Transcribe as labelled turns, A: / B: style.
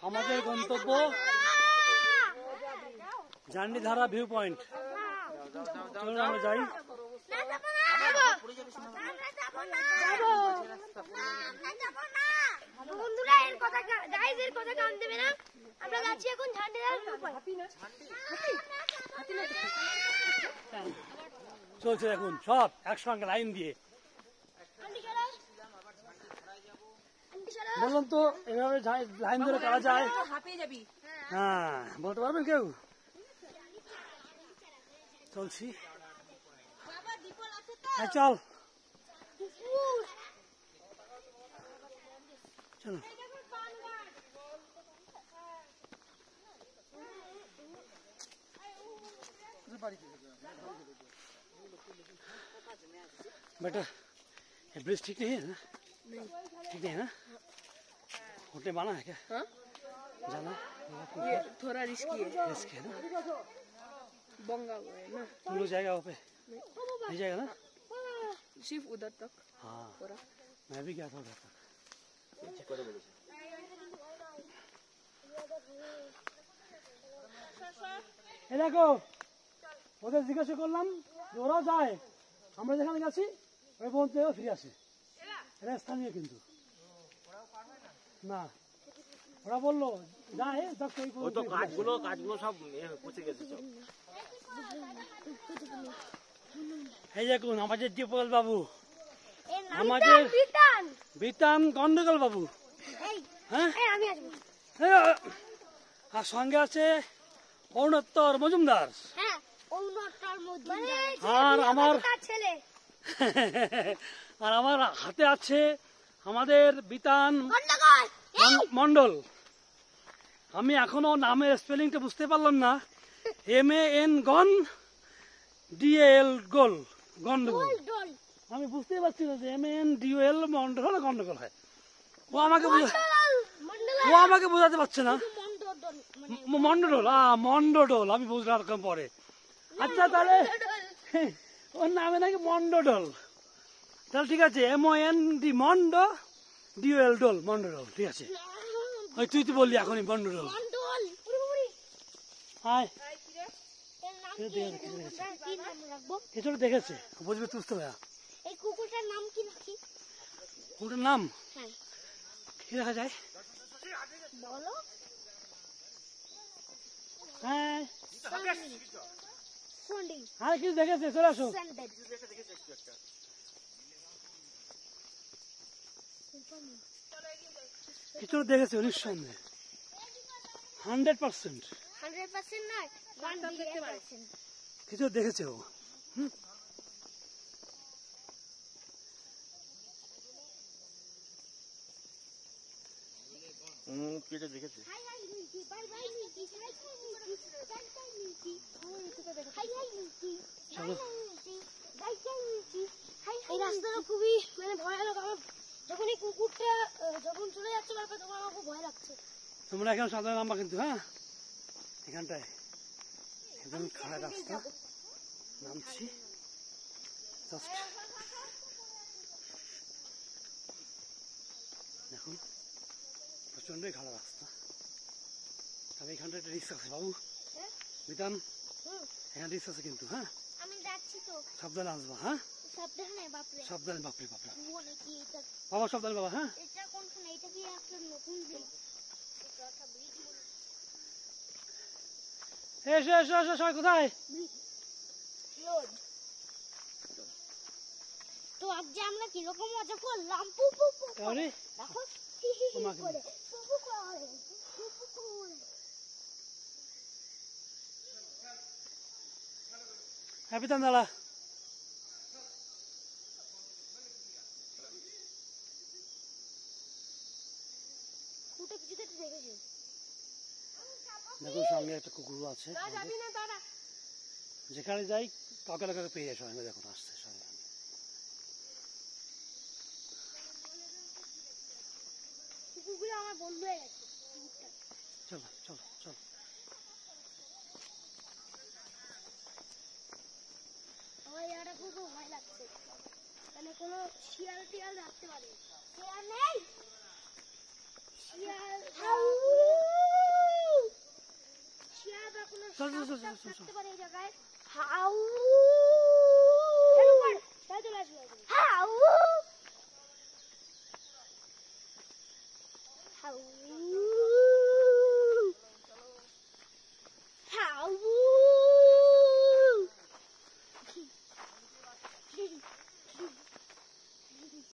A: আমাদের গন্তব্য জান্ডিধারা view point. চলুন আমরা যাই।
B: বন্ধুরা এর কথা গাইস এর কথা কান দেবে না। আমরা যাচ্ছি এখন জান্ডিধারা ভিউ পয়েন্ট।
A: চলছে এখন সব একসঙ্গে লাইন দিয়ে। বললাম তো এভাবে লাইন ধরে করা যায়। হ্যাঁ বলতে পারবেন কেউ? চলছি চল চলো। बेटा ब्रिज ठीक नहीं है ना? ठीक नहीं है ना? होटल बना है क्या? हाँ? जाना
C: ये थोड़ा रिस्की है।
A: रिस्क है ना?
C: बंगा हुआ है ना?
A: तुम लोग जाएगा वहाँ पे? नहीं जाएगा ना?
C: सिर्फ उधर तक।
A: हाँ
C: पूरा
A: मैं भी गया था उधर तक। এই দেখো ওদের জিজ্ঞাসা করলাম ওরাও যায়, আমরা যেখানে গেছি ওই পর্যন্ত ফিরে আসে। এরা স্থানীয় কিন্তু না, ওরা বললো যায় কাজগুলো সব পচে গেছে। এই দেখুন আমাদের দীপক বাবু, আমাদের বিতান গন্ডগোল বাবু, হ্যাঁ আর সঙ্গে আছে অরুণোত্তর মজুমদার, আর আমার আর আমার হাতে আছে আমাদের বিতান মন্ডল। আমি এখনো নামের স্পেলিংটা বুঝতে পারলাম না। MAN গন DAL গোল গন্ডগোল। আমি বুঝতে পারছি না যে MAN DAL মন্ডল হলে গন্ডগোল হয়। ও আমাকে বোঝাতে পারছে না। মন্ডল মন্ডল আমি বুঝলাম পরে। আচ্ছা তাহলে ওর নামে নাকি মন্ডল, তাহলে ঠিক আছে MOND মন্ড DAL ডোল মন্ডল, ঠিক আছে। ওই তুই তো বললি এখনই মন্ডল। হাই কিছু দেখেছে বুঝবে তুঝতে ভাইয়া।
B: এই কুকুরটার নাম কি নাকি?
A: কুকুরটার নাম কি রাখা যায়
B: বলো?
A: হ্যাঁ
B: সন্ডি।
A: আর কিছু দেখেছে, চলে আসো। কিছু দেখেছে নিঃসন্দেহে 100%।
B: 100% নয় 100%।
A: কিছু দেখেছে ও।
D: কিছু দেখেছে।
A: চলো
B: এই রাস্তাটা খুবই মানে ভয়ানক। আমার যখন এই কুকুরটা যখন চলে যাচ্ছে তখন আমার খুব ভয় লাগছে।
A: তোমরা এখন সাধারণ নাম্বার কিন্তু, হ্যাঁ এখানটায় একদম খারাপ রাস্তা, নামছি দেখুন প্রচন্ডই খারাপ রাস্তা। তবে এখানটা একটা রিস্ক আছে বাবু, বিতান এখানে রিস্ক আছে কিন্তু। হ্যাঁ
B: আমি যাচ্ছি তো,
A: সাবধানে আসবা। হ্যাঁ
B: সাবধানে বাপরে
A: সাবধানে, বাপরে বাপরে
B: এটা
A: বাবা সাবধানে বাবা। হ্যাঁ
B: এটা কোনখানে? এটা কি একটা নতুন ব্রিজ?
A: এসো এসো এসো সবাই। কোথায়?
B: তো আজ যে আমরা কিরকম মজা করলাম। পু পু পু
A: আরে
B: দেখো
A: তোমাকে
B: করে পু পু করে পু পু করে।
A: হ্যাঁ বিতান দাদা
B: কুকুরটা কিছু দেখতে দেখেছি।
A: দেখুন সঙ্গে একটা কুকুর আছে। যেখানে যাই কাউকে না কাউকে পেয়ে যায় সঙ্গে। দেখুন আসছে সঙ্গে।
B: কুকুরগুলো আমার বন্ধু হয়ে গেছে।
A: চলো চলো চলো।
B: আমার ইয়াটা খুব ভয় লাগছে, মানে কোনো শিয়াল টিয়াল রাখতে পারে। শিয়াল নেই, শিয়াল থাকতে পারে এই জায়গায় হাউ তাই চলে আসবে হাউ হাউ